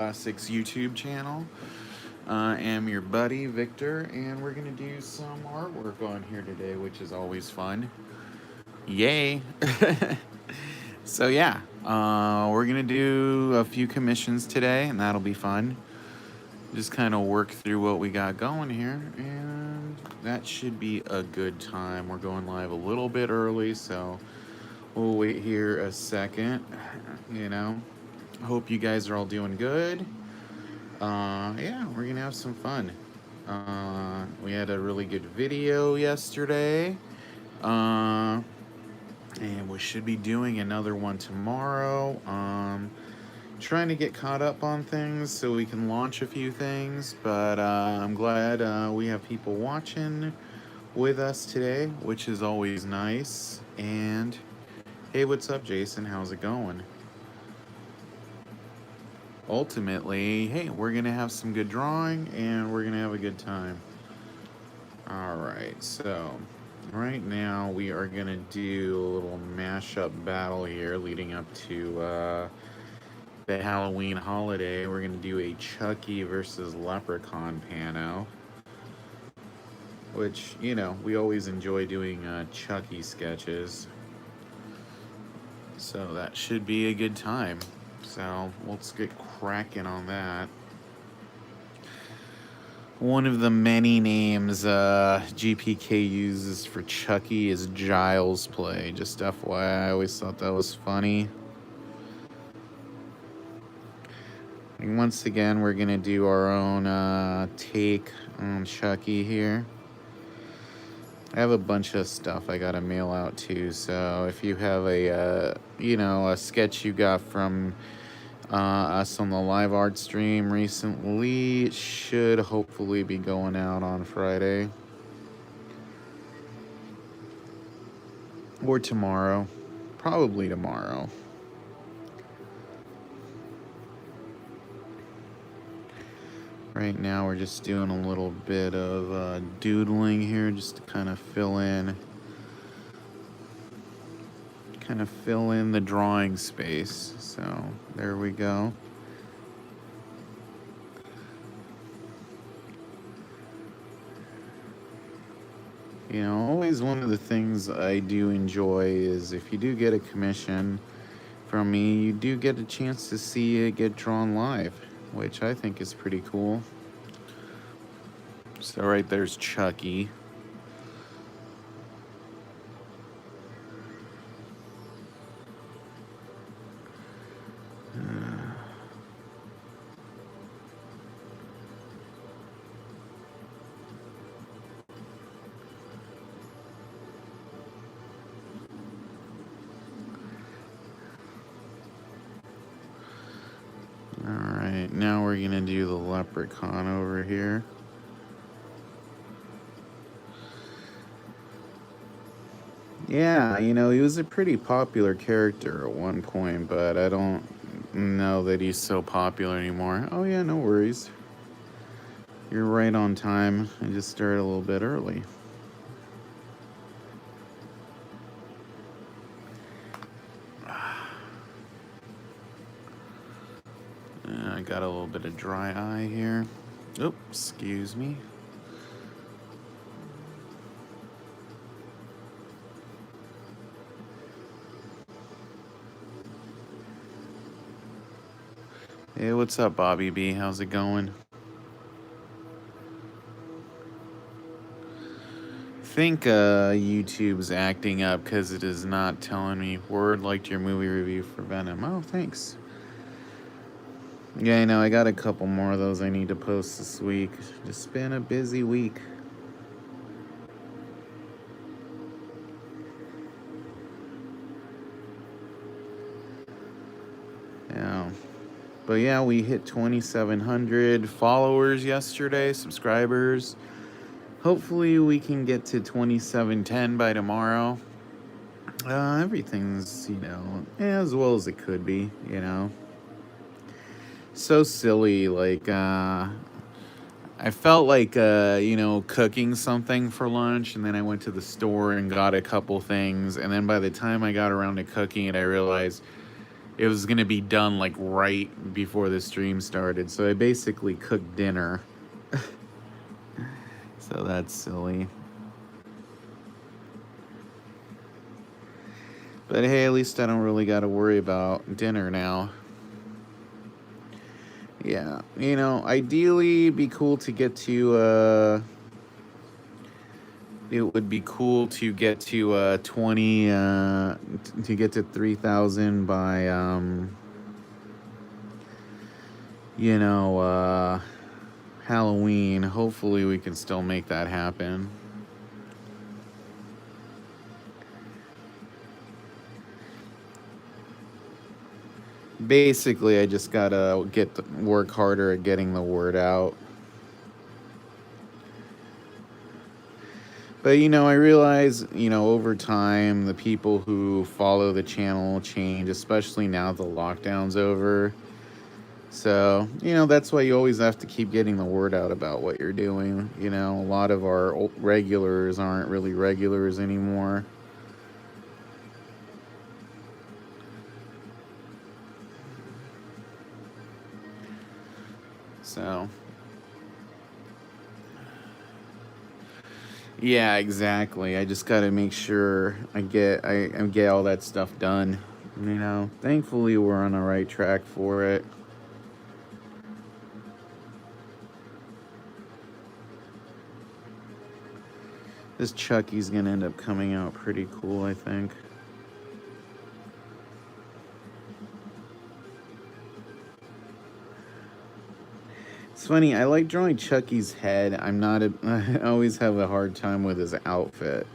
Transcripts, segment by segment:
Classics YouTube channel. I am your buddy Victor, and we're gonna do some artwork on here today, which is always fun. Yay! So yeah, we're gonna do a few commissions today, and that'll be fun. Just kind of work through what we got going here, and that should be a good time. We're going live a little bit early, so we'll wait here a second. You know, hope you guys are all doing good. Yeah, we're gonna have some fun. We had a really good video yesterday. And we should be doing another one tomorrow. Trying to get caught up on things so we can launch a few things, but I'm glad we have people watching with us today, which is always nice. And hey, what's up, Jason? How's it going? Ultimately, hey, we're gonna have some good drawing and we're gonna have a good time. All right, so right now we are gonna do a little mashup battle here leading up to the Halloween holiday. We're gonna do a Chucky versus Leprechaun pano, which, you know, we always enjoy doing Chucky sketches, so that should be a good time. So let's get cracking on that. One of the many names GPK uses for Chucky is Giles Play. Just FYI, I always thought that was funny. And once again, we're gonna do our own take on Chucky here. I have a bunch of stuff I gotta mail out too, so if you have a a sketch you got from us on the live art stream recently, it should hopefully be going out on Friday or tomorrow, probably tomorrow. Right now we're just doing a little bit of doodling here just to kind of fill in the drawing space. So there we go. You know, always one of the things I do enjoy is if you do get a commission from me, you do get a chance to see it get drawn live, which I think is pretty cool. So right there's Chucky. Alright, now we're gonna do the leprechaun over here. Yeah, you know, he was a pretty popular character at one point, but I don't know that he's so popular anymore. Oh yeah, no worries. You're right on time. I just started a little bit early. I got a little bit of dry eye here. Oh, excuse me. Hey, what's up, Bobby B? How's it going? I think YouTube's acting up because it is not telling me. Word, liked your movie review for Venom. Oh, thanks. Yeah, I know. I got a couple more of those I need to post this week. Just been a busy week. Yeah. But yeah, we hit 2,700 followers yesterday, subscribers. Hopefully we can get to 2,710 by tomorrow. Everything's, you know, as well as it could be, you know. So silly, like, I felt like, cooking something for lunch, and then I went to the store and got a couple things, and then by the time I got around to cooking it, I realized it was going to be done like right before the stream started. So I basically cooked dinner. So that's silly. But hey, at least I don't really got to worry about dinner now. Yeah, you know, ideally it'd be cool to get to it would be cool to get to 20 to get to 3,000 by you know, Halloween. Hopefully we can still make that happen. Basically, I just gotta work harder at getting the word out. But, you know, I realize, you know, over time, the people who follow the channel change, especially now the lockdown's over. So, you know, that's why you always have to keep getting the word out about what you're doing. You know, a lot of our regulars aren't really regulars anymore. So, yeah, exactly. I just got to make sure I get all that stuff done. You know, thankfully we're on the right track for it. This Chucky's gonna end up coming out pretty cool, I think. It's funny, I like drawing Chucky's head. I always have a hard time with his outfit.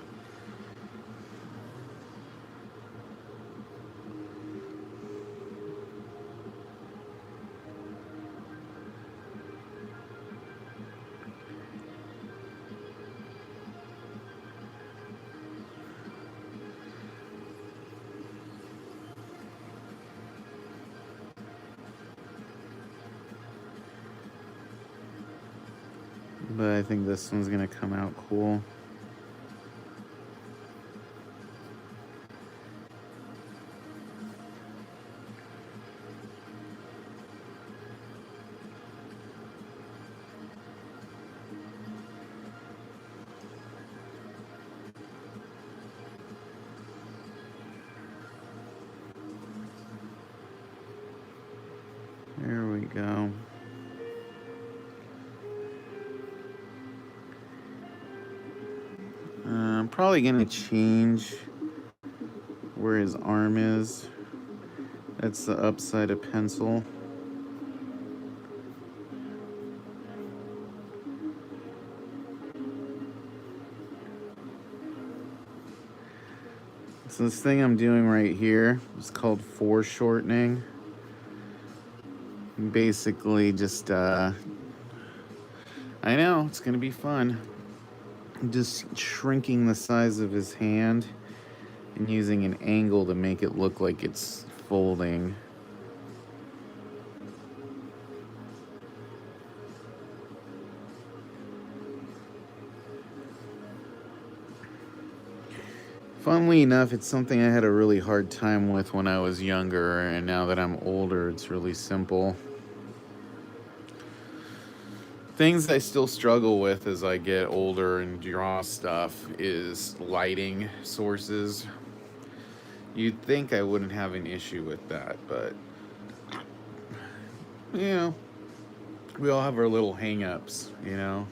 But I think this one's gonna come out cool. There we go. I'm probably gonna change where his arm is. That's the upside of pencil. So this thing I'm doing right here is called foreshortening. Basically just, I know, it's gonna be fun. Just shrinking the size of his hand and using an angle to make it look like it's folding. Funnily enough, it's something I had a really hard time with when I was younger, and now that I'm older, it's really simple. Things I still struggle with as I get older and draw stuff is lighting sources. You'd think I wouldn't have an issue with that, but, you know, we all have our little hang-ups, you know?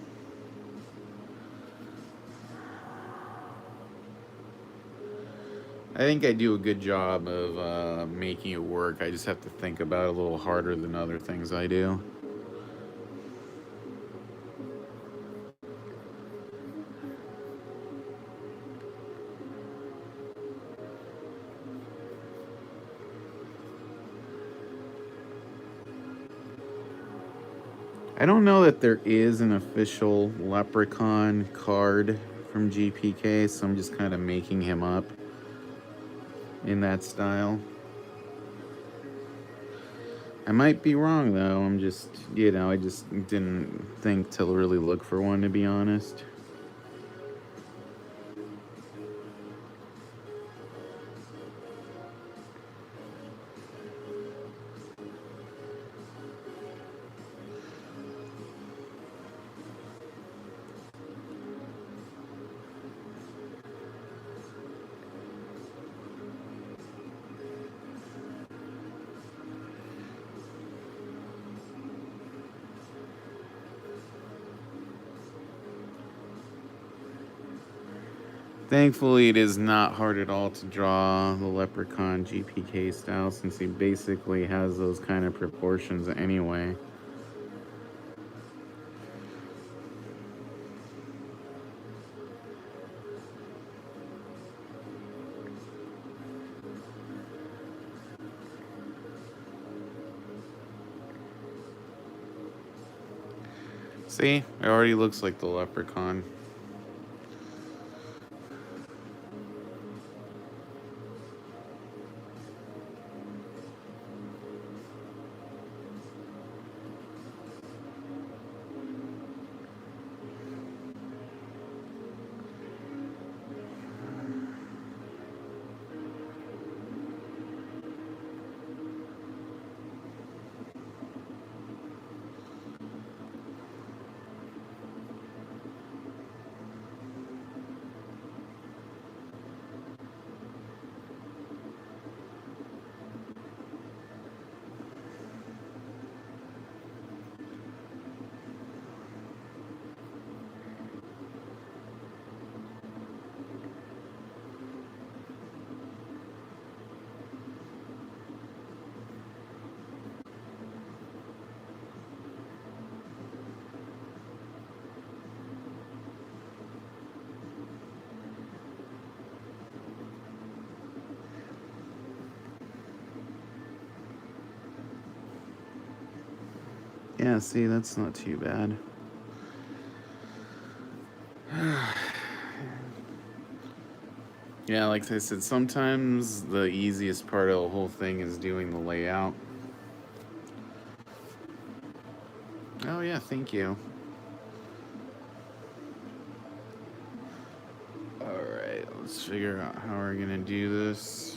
I think I do a good job of making it work. I just have to think about it a little harder than other things I do. I don't know that there is an official Leprechaun card from GPK, so I'm just kind of making him up in that style. I might be wrong though. I'm just, you know, I just didn't think to really look for one, to be honest. Thankfully, it is not hard at all to draw the leprechaun GPK style since he basically has those kind of proportions anyway. See, it already looks like the leprechaun. Yeah, see, that's not too bad. Yeah, like I said, sometimes the easiest part of the whole thing is doing the layout. Oh, yeah, thank you. Alright, let's figure out how we're gonna do this.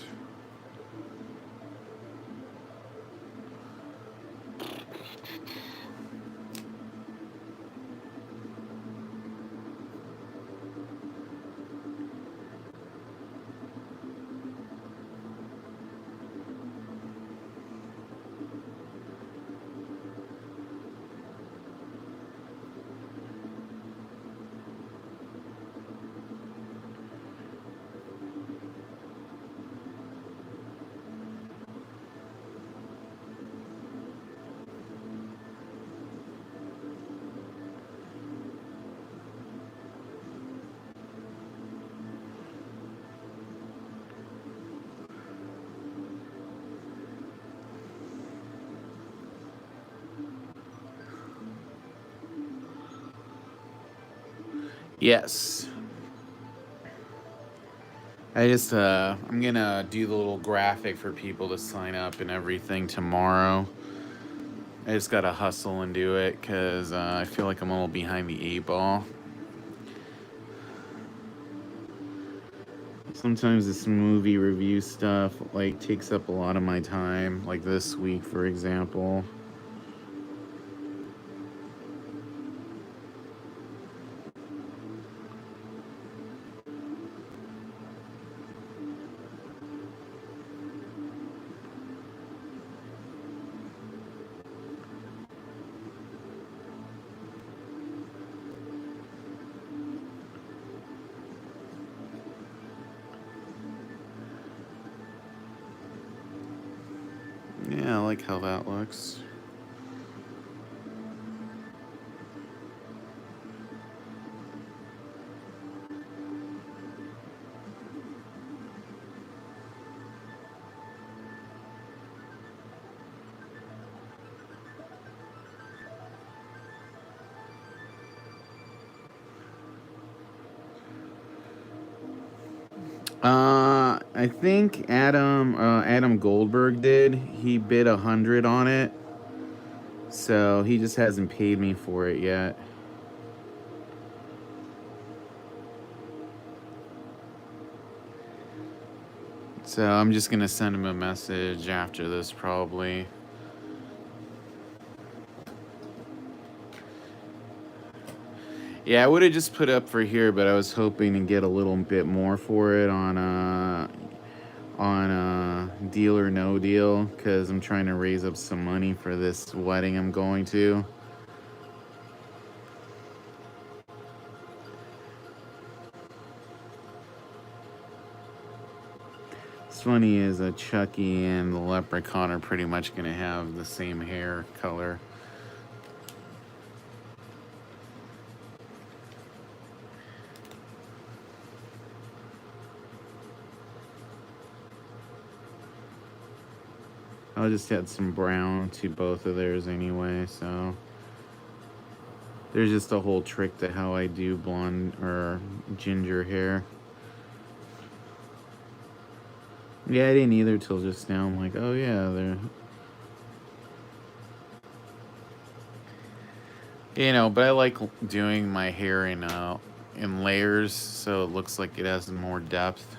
Yes. I'm gonna do the little graphic for people to sign up and everything tomorrow. I just gotta hustle and do it because I feel like I'm a little behind the 8 ball. Sometimes this movie review stuff like takes up a lot of my time, like this week, for example. Yeah, I like how that looks. I think Adam Goldberg did. He bid 100 on it, so he just hasn't paid me for it yet. So I'm just gonna send him a message after this, probably. Yeah, I would have just put up for here, but I was hoping to get a little bit more for it on Deal or No Deal, because I'm trying to raise up some money for this wedding I'm going to. funny is Chucky and the Leprechaun are pretty much going to have the same hair color. I'll just add some brown to both of theirs anyway, so there's just a whole trick to how I do blonde or ginger hair. Yeah, I didn't either till just now. I'm like, oh yeah, they're... You know, but I like doing my hair in layers, so it looks like it has more depth.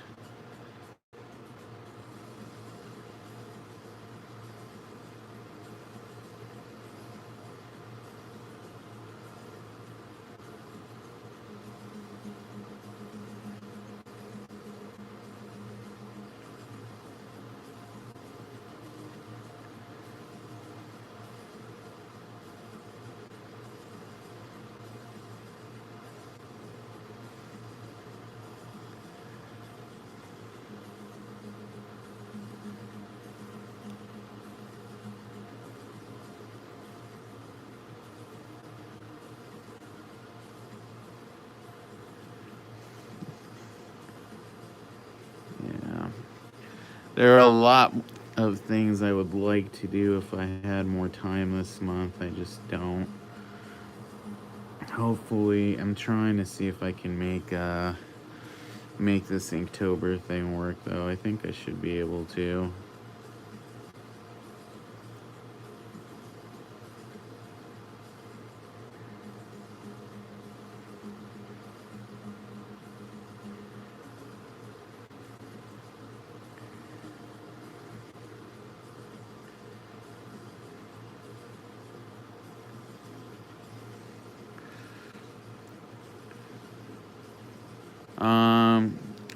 There are a lot of things I would like to do if I had more time this month. I just don't. Hopefully, I'm trying to see if I can make this Inktober thing work, though. I think I should be able to.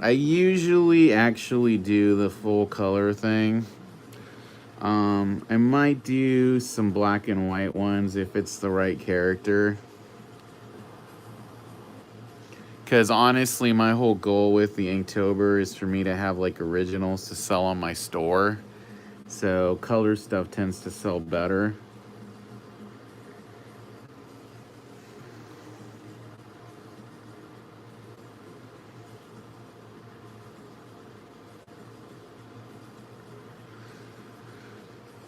I usually actually do the full color thing. I might do some black and white ones if it's the right character. Because honestly, my whole goal with the Inktober is for me to have like originals to sell on my store. So color stuff tends to sell better.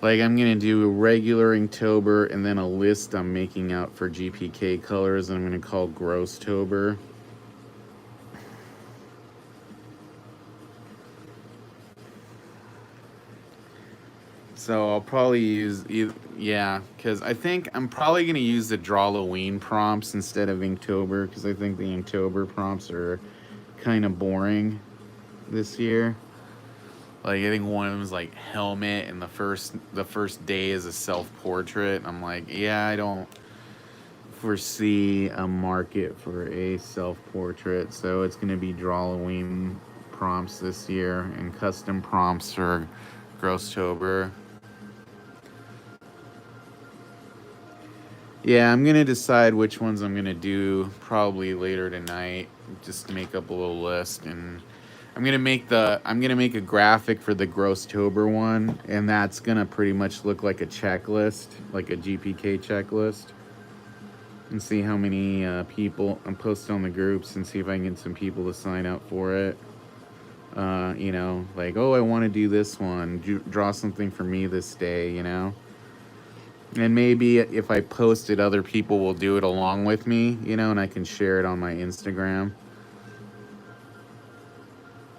Like, I'm going to do a regular Inktober and then a list I'm making out for GPK colors I'm going to call Grosstober. So I'll probably use, yeah, because I think I'm probably going to use the Drawloween prompts instead of Inktober, because I think the Inktober prompts are kind of boring this year. Like, I think one of them is like helmet, and the first day is a self-portrait. I'm like, yeah, I don't foresee a market for a self-portrait, so it's going to be Drawloween prompts this year and custom prompts for Grosstober. Yeah, I'm going to decide which ones I'm going to do probably later tonight, just to make up a little list. And I'm gonna make a graphic for the Grosstober one, and that's gonna pretty much look like a checklist, like a GPK checklist, and see how many people I'm posting on the groups, and see if I can get some people to sign up for it. You know, like, oh, I want to do this one, draw something for me this day, you know. And maybe if I post it, other people will do it along with me, you know, and I can share it on my Instagram.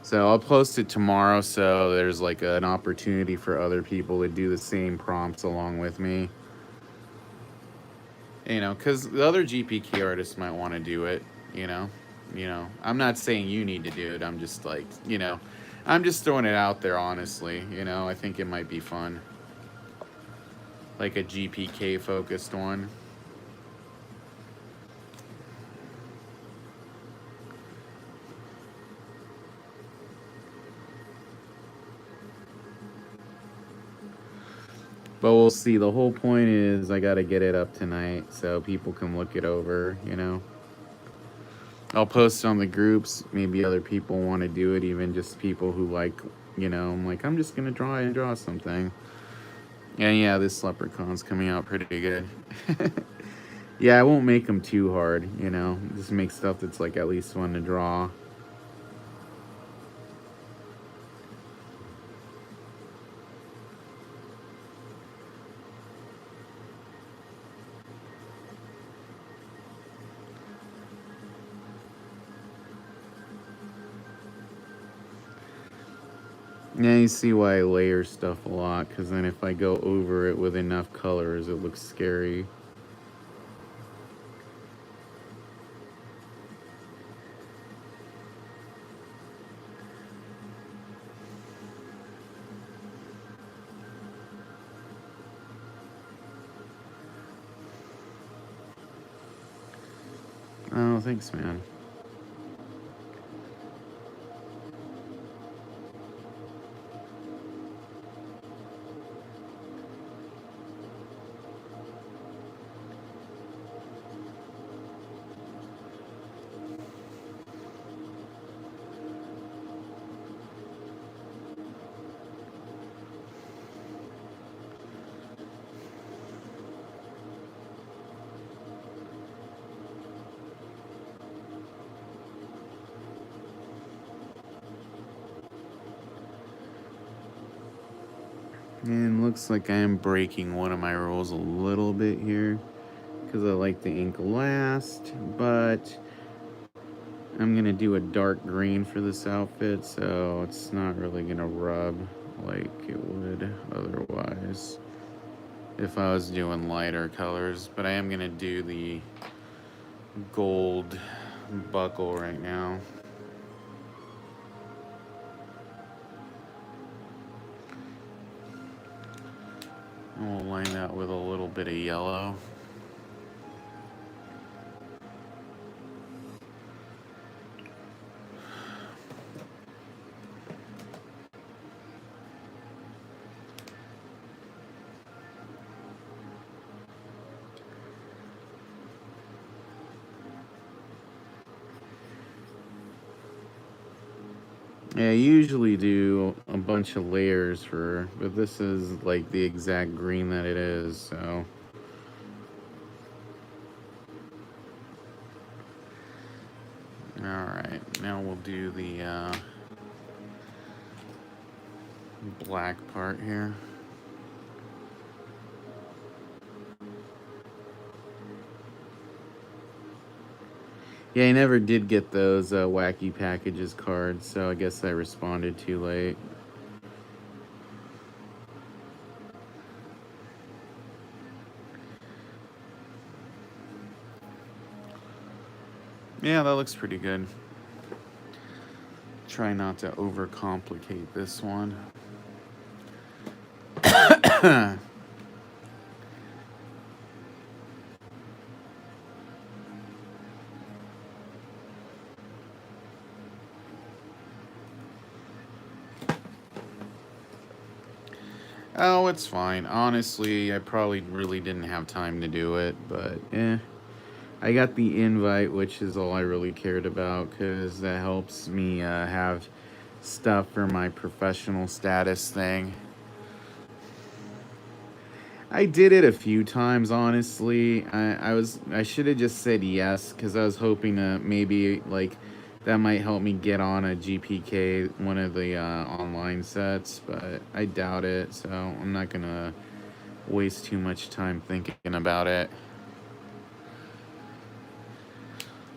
So I'll post it tomorrow, so there's like an opportunity for other people to do the same prompts along with me. You know, because the other GPK artists might want to do it, you know. I'm not saying you need to do it. I'm just like, you know, I'm just throwing it out there, honestly. You know, I think it might be fun. Like a GPK focused one. But we'll see. The whole point is I got to get it up tonight so people can look it over, you know. I'll post it on the groups. Maybe other people want to do it, even just people who like you know, I'm like, I'm just gonna draw something. And yeah, this leprechaun's coming out pretty good. Yeah, I won't make them too hard, you know. Just make stuff that's like at least fun to draw. Yeah, you see why I layer stuff a lot, because then if I go over it with enough colors, it looks scary. Oh, thanks, man. And looks like I am breaking one of my rules a little bit here, because I like the ink last, but I'm gonna do a dark green for this outfit, so it's not really gonna rub like it would otherwise if I was doing lighter colors. But I am gonna do the gold buckle right now. And we'll line that with a little bit of yellow. Yeah, I usually do a bunch of layers but this is like the exact green that it is, so. Alright, now we'll do the black part here. Yeah, I never did get those wacky packages cards, so I guess I responded too late. Yeah, that looks pretty good. Try not to overcomplicate this one. Oh, it's fine. Honestly, I probably really didn't have time to do it, but I got the invite, which is all I really cared about, because that helps me have stuff for my professional status thing. I did it a few times, honestly. I should have just said yes, because I was hoping to maybe like that might help me get on a GPK, one of the online sets, but I doubt it. So I'm not gonna waste too much time thinking about it.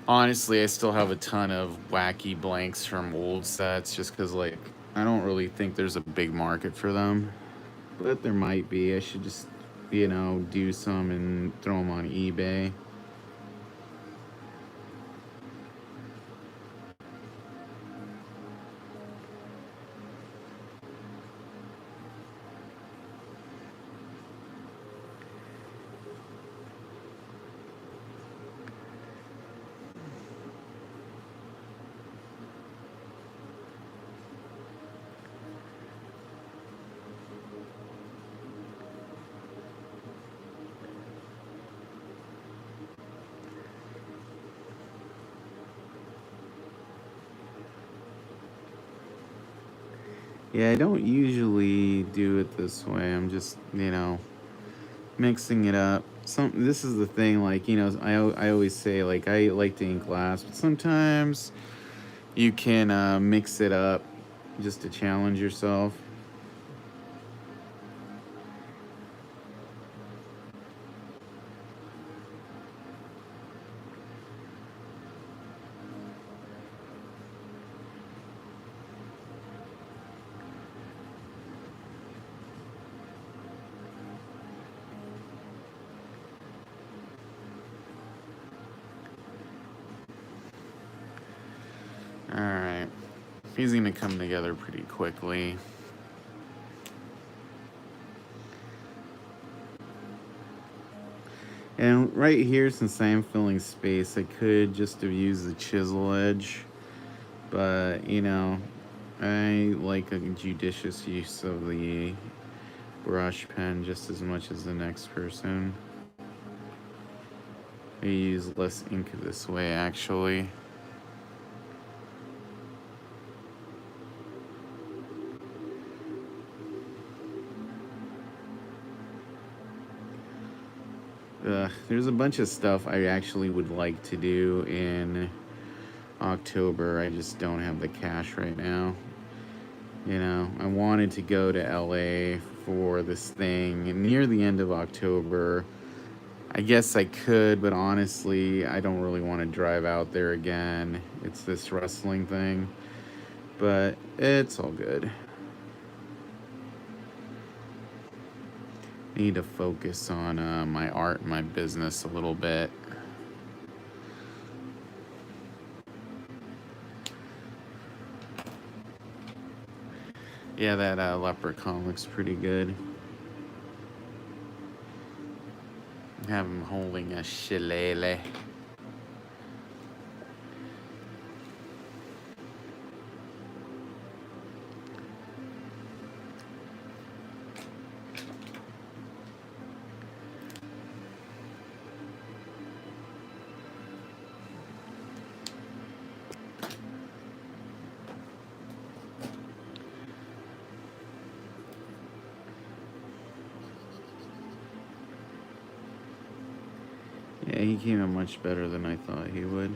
Honestly, I still have a ton of wacky blanks from old sets, just because like I don't really think there's a big market for them, but there might be. I should just, you know, do some and throw them on eBay. Yeah, I don't usually do it this way. I'm just, mixing it up. This is the thing, like, I always say, like, I like to ink glass, but sometimes you can mix it up just to challenge yourself. All right. He's going to come together pretty quickly. And right here, since I am filling space, I could just have used the chisel edge. But, I like a judicious use of the brush pen just as much as the next person. I use less ink this way, actually. There's a bunch of stuff I actually would like to do in October. I just don't have the cash right now. I wanted to go to LA for this thing near the end of October. I guess I could, but honestly, I don't really want to drive out there again. It's this wrestling thing, but it's all good. I need to focus on my art and my business a little bit. Yeah, that leprechaun looks pretty good. Have him holding a shillelagh. Yeah, he came in much better than I thought he would.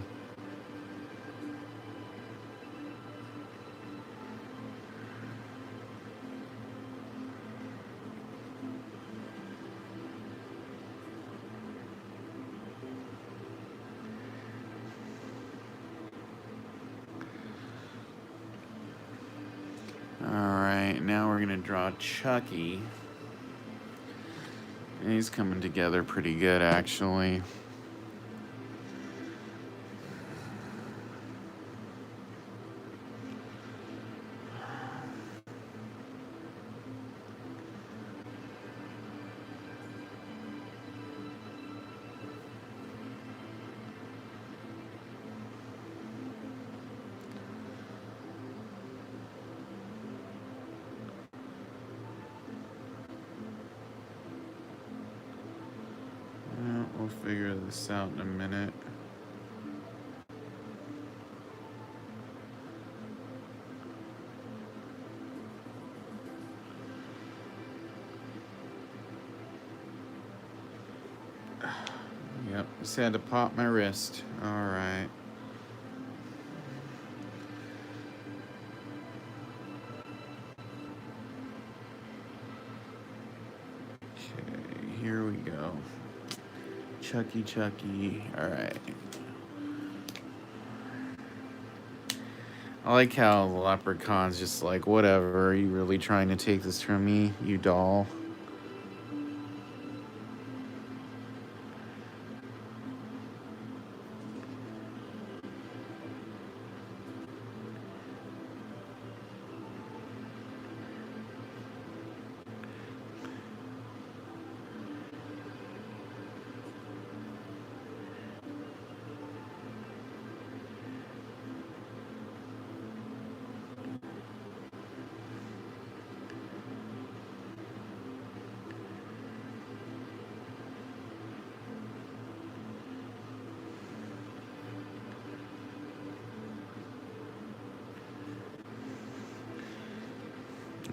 Alright, now we're going to draw Chucky. And he's coming together pretty good, actually. We'll figure this out in a minute. Yep, just had to pop my wrist. Alright. Okay, here we go. Chucky. Alright. I like how the leprechaun's just like, whatever, are you really trying to take this from me, you doll?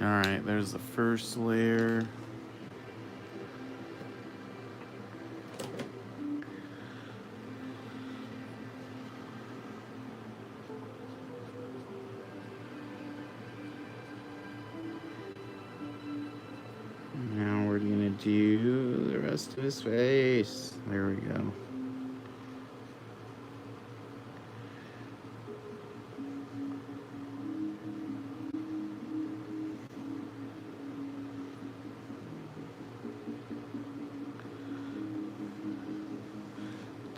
Alright, there's the first layer. Now we're gonna do the rest of his face. There we go.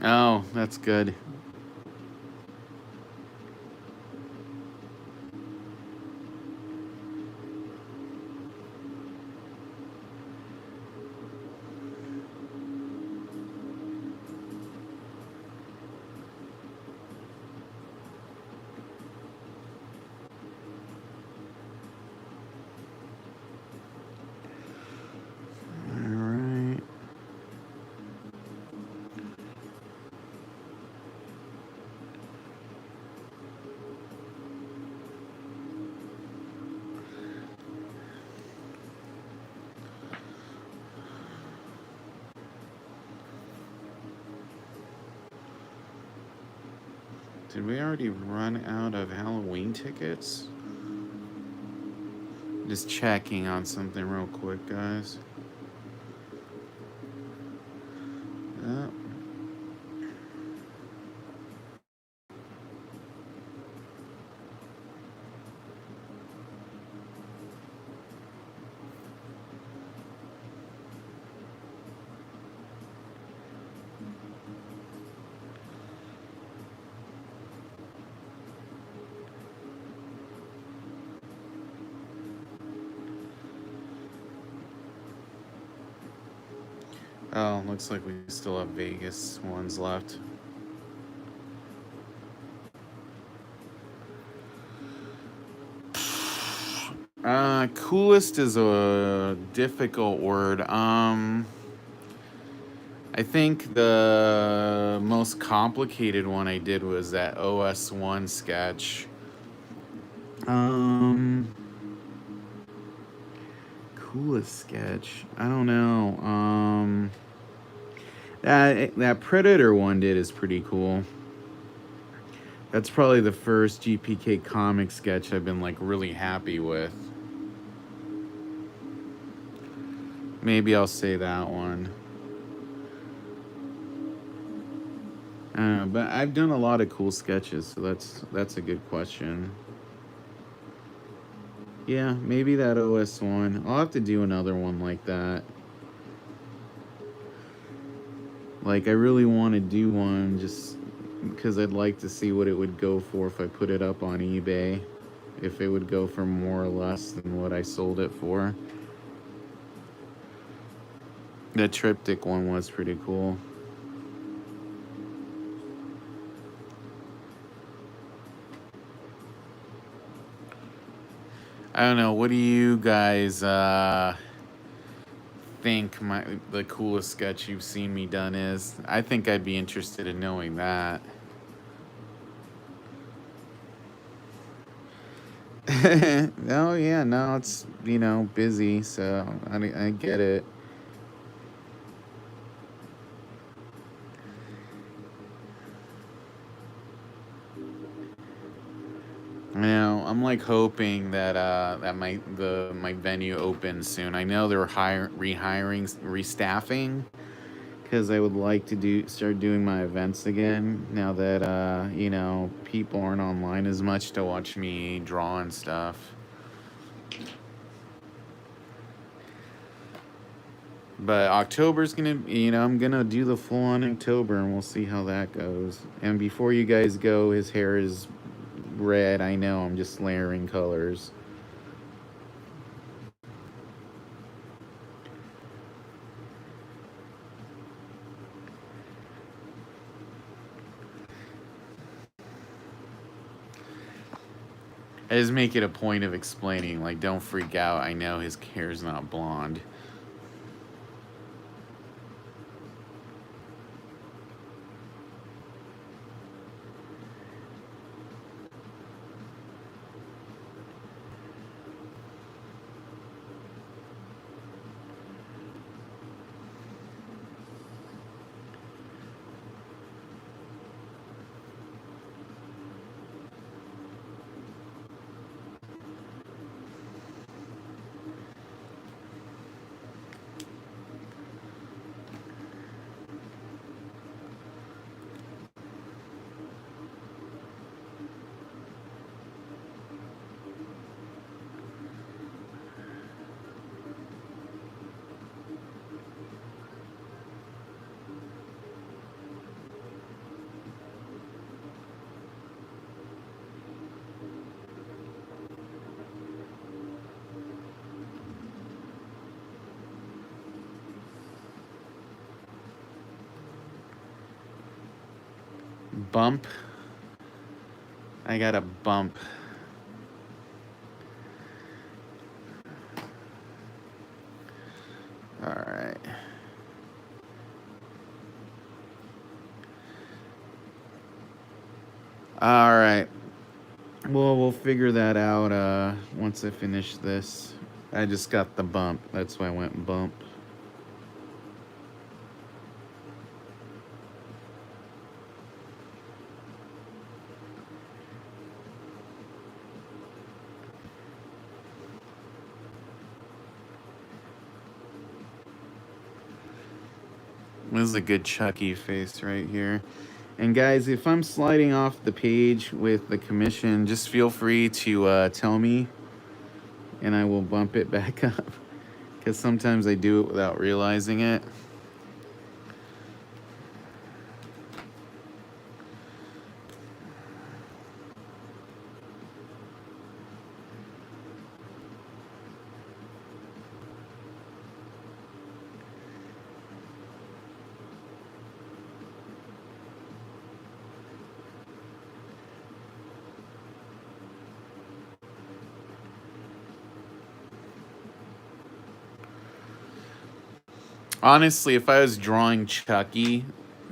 Oh, that's good. Alright. Did we already run out of Halloween tickets? Just checking on something real quick, guys. Oh, looks like we still have Vegas ones left. Coolest is a difficult word. I think the most complicated one I did was that OS1 sketch. Coolest sketch. I don't know. That Predator one is pretty cool. That's probably the first GPK comic sketch I've been like really happy with. Maybe I'll say that one. But I've done a lot of cool sketches, so that's a good question. Yeah, maybe that OS one. I'll have to do another one like that. Like, I really want to do one just because I'd like to see what it would go for if I put it up on eBay. If it would go for more or less than what I sold it for. The triptych one was pretty cool. I don't know. What do you guys think the coolest sketch you've seen me done is? I think I'd be interested in knowing that. Oh yeah, no, it's busy, so I get it. I'm like hoping that my venue opens soon. I know they're rehiring, restaffing, because I would like to start doing my events again now that people aren't online as much to watch me draw and stuff. But October's gonna, I'm gonna do the full on October, and we'll see how that goes. And before you guys go, his hair is red. I know, I'm just layering colors. I just make it a point of explaining, like, don't freak out. I know his hair's not blonde. Bump. I got a bump. All right. All right. Well, we'll figure that out once I finish this. I just got the bump. That's why I went bump. This is a good Chucky face right here. And guys, if I'm sliding off the page with the commission, just feel free to tell me, and I will bump it back up. Because sometimes I do it without realizing it. Honestly, if I was drawing Chucky,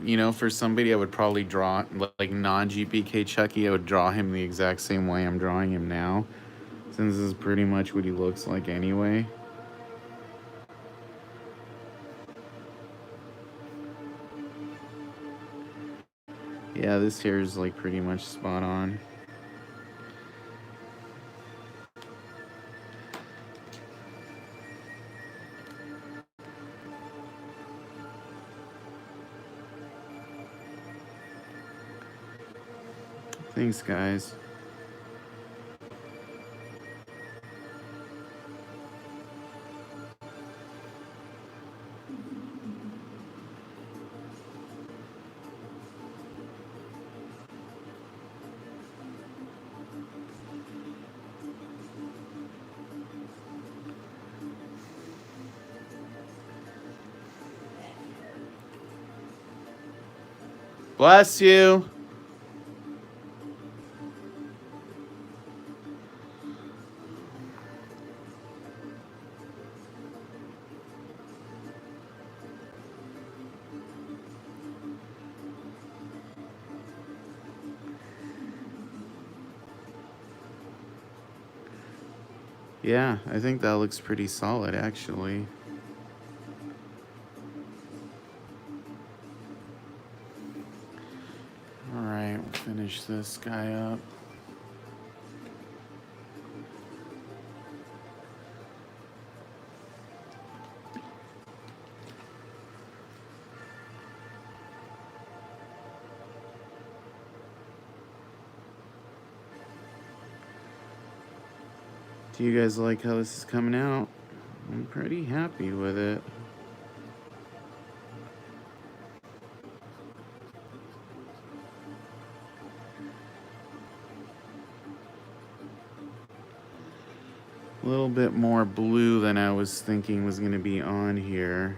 you know, for somebody, I would probably draw, like non-GPK Chucky, I would draw him the exact same way I'm drawing him now, since this is pretty much what he looks like anyway. Yeah, this hair is like pretty much spot on. Thanks, guys. Bless you. Yeah, I think that looks pretty solid, actually. All right, we'll finish this guy up. Do you guys like how this is coming out? I'm pretty happy with it. A little bit more blue than I was thinking was going to be on here,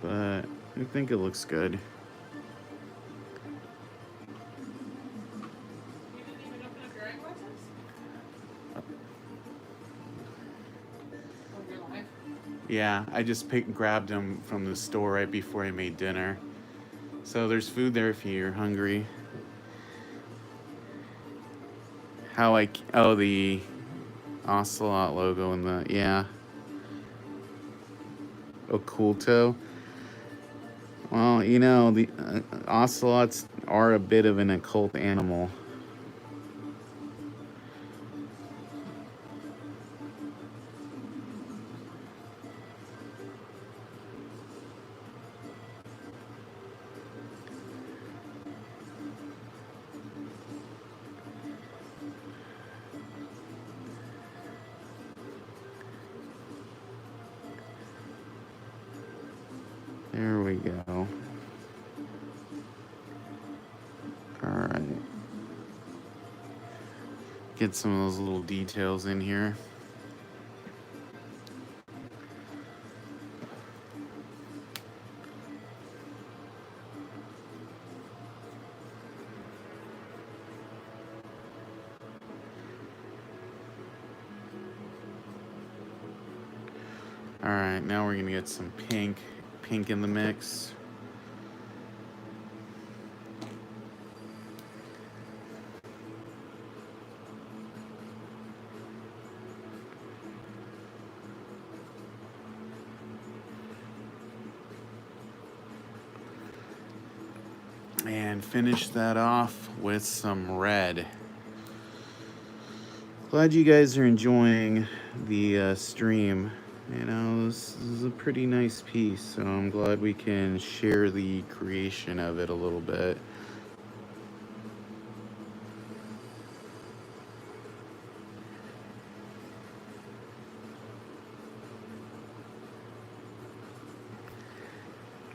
but I think it looks good. Yeah, I just grabbed them from the store right before I made dinner. So there's food there if you're hungry. Oh, the Ocelot logo and the, yeah. Occulto. Well, you know, the ocelots are a bit of an occult animal. There we go. All right. Get some of those little details in here. Alright, now we're gonna get some pink in the mix. And finish that off with some red. Glad you guys are enjoying the stream. You know, this is a pretty nice piece, so I'm glad we can share the creation of it a little bit.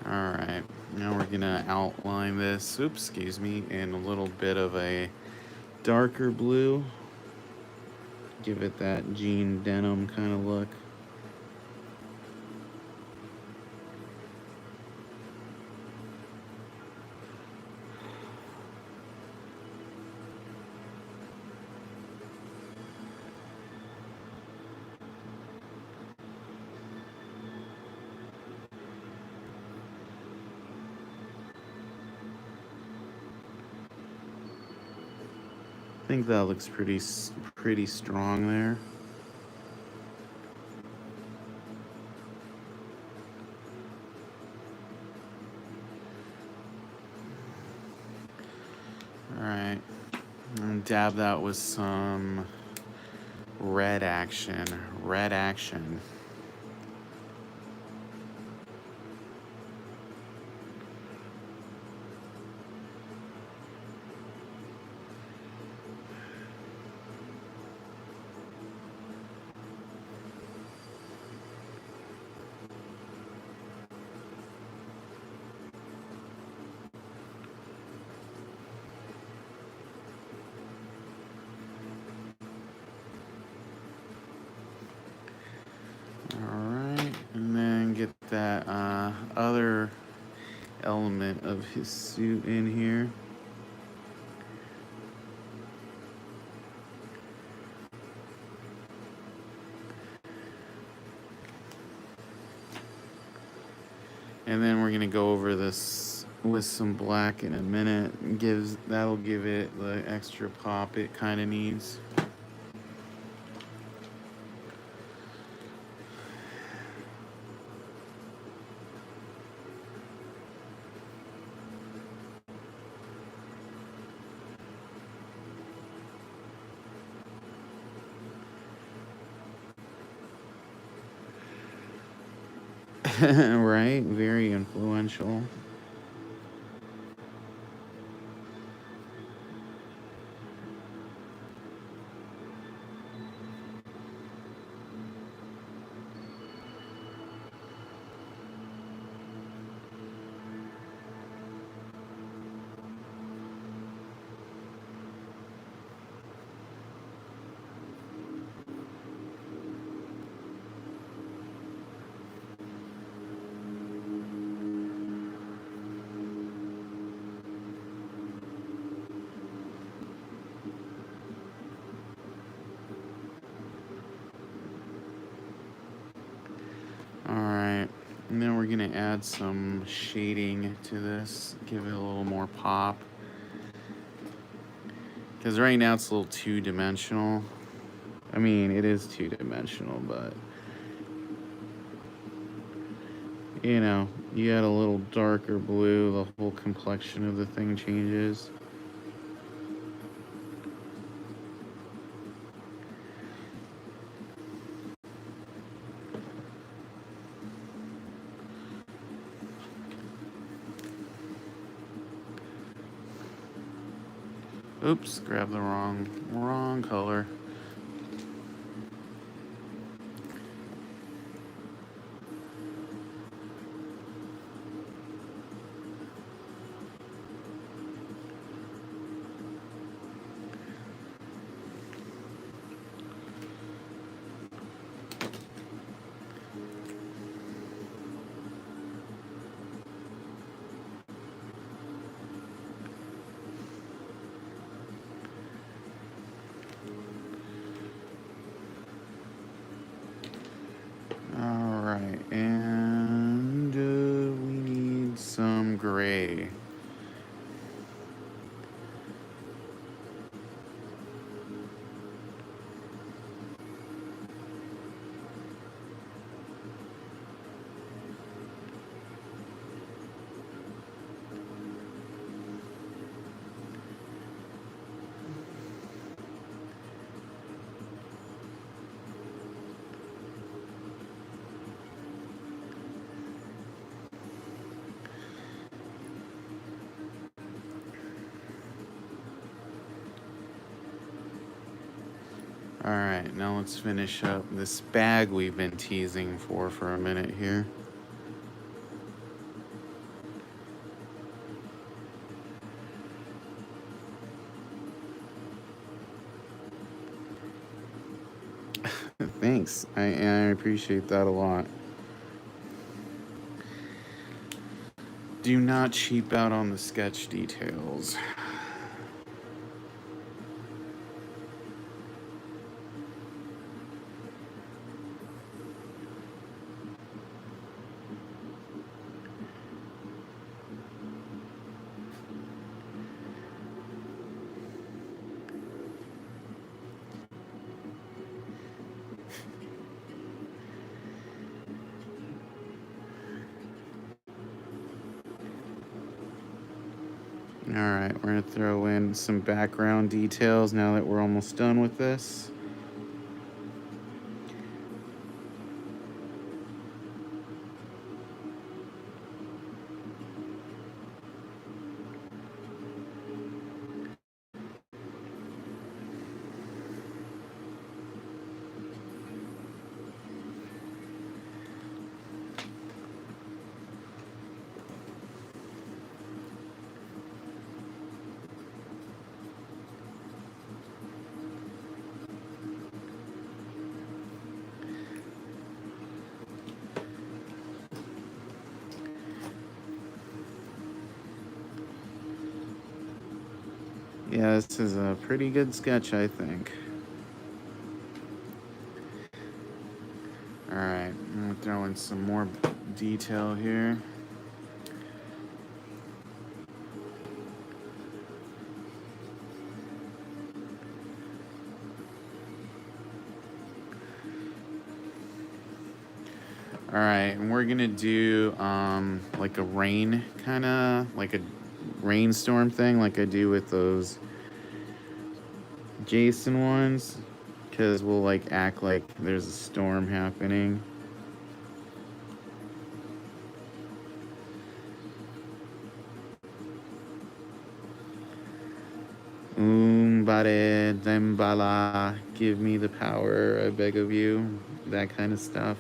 Alright, now we're gonna outline this, oops, excuse me, in a little bit of a darker blue. Give it that jean denim kind of look. I think that looks pretty strong there. All right, and dab that with some red action. Alright, and then get that other element of his suit in here. And then we're gonna go over this with some black in a minute. That'll give it the extra pop it kind of needs. Right? Very influential. Alright, and then we're gonna add some shading to this, give it a little more pop. Because right now it's a little two-dimensional. I mean, it is two-dimensional, but you know, you add a little darker blue, the whole complexion of the thing changes. Oops, grab the wrong color. see. All right, now let's finish up this bag we've been teasing for a minute here. Thanks, I appreciate that a lot. Do not cheap out on the sketch details. All right, we're gonna throw in some background details now that we're almost done with this. Yeah, this is a pretty good sketch, I think. All right, I'm gonna throw in some more detail here. All right, and we're gonna do like a rain kind of, like a rainstorm thing, like I do with those Jason ones, because we'll like act like there's a storm happening. Bare Dembala, give me the power, I beg of you. That kind of stuff.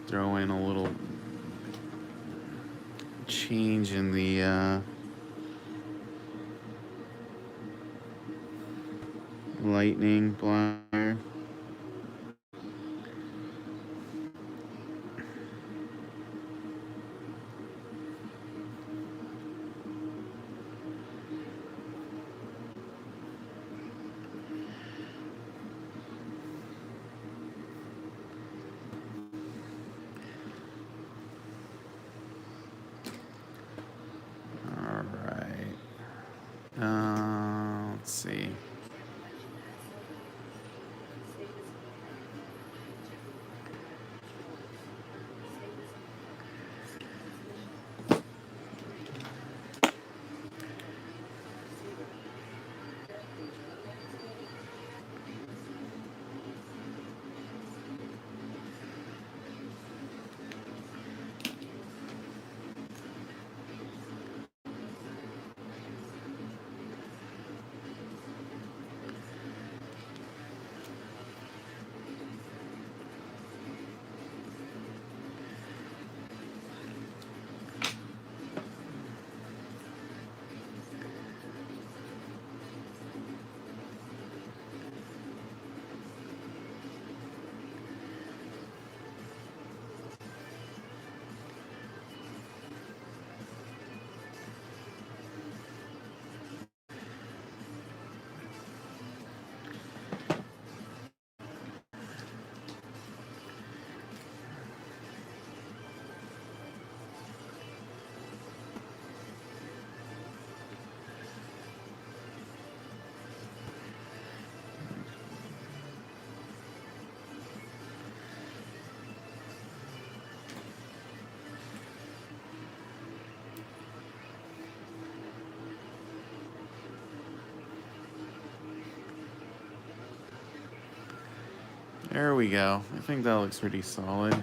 Throw in a little change in the lightning blare. All right. Let's see. There we go. I think that looks pretty solid.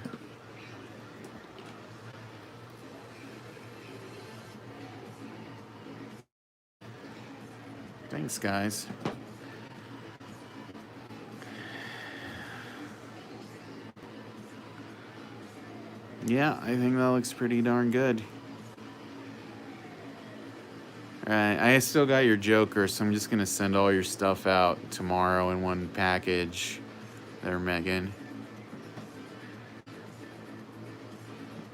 Thanks, guys. Yeah, I think that looks pretty darn good. Alright, I still got your Joker, so I'm just gonna send all your stuff out tomorrow in one package. There, Megan.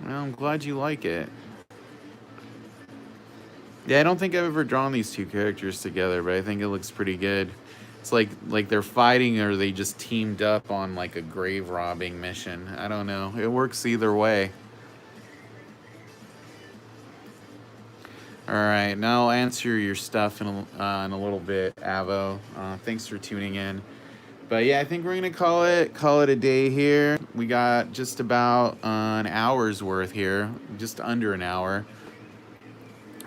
Well, I'm glad you like it. Yeah, I don't think I've ever drawn these two characters together, but I think it looks pretty good. It's like they're fighting or they just teamed up on like a grave robbing mission. I don't know. It works either way. All right, now I'll answer your stuff in a little bit, Avo. Thanks for tuning in. But yeah, I think we're gonna call it a day here. We got just about an hour's worth here, just under an hour.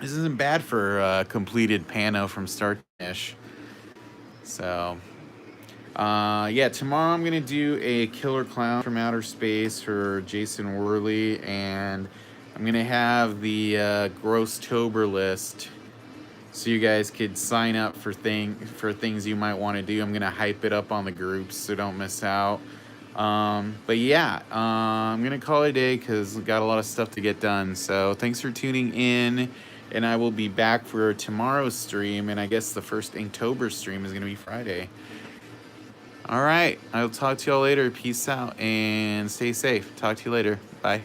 This isn't bad for a completed pano from start to finish. So, yeah, tomorrow I'm gonna do a Killer Clown from Outer Space for Jason Worley, and I'm gonna have the Grosstober list, so you guys could sign up for things you might want to do. I'm gonna hype it up on the groups, so don't miss out. But yeah, I'm gonna call it a day because we got a lot of stuff to get done. So thanks for tuning in, and I will be back for tomorrow's stream. And I guess the first Inktober stream is gonna be Friday. All right, I'll talk to y'all later. Peace out and stay safe. Talk to you later. Bye.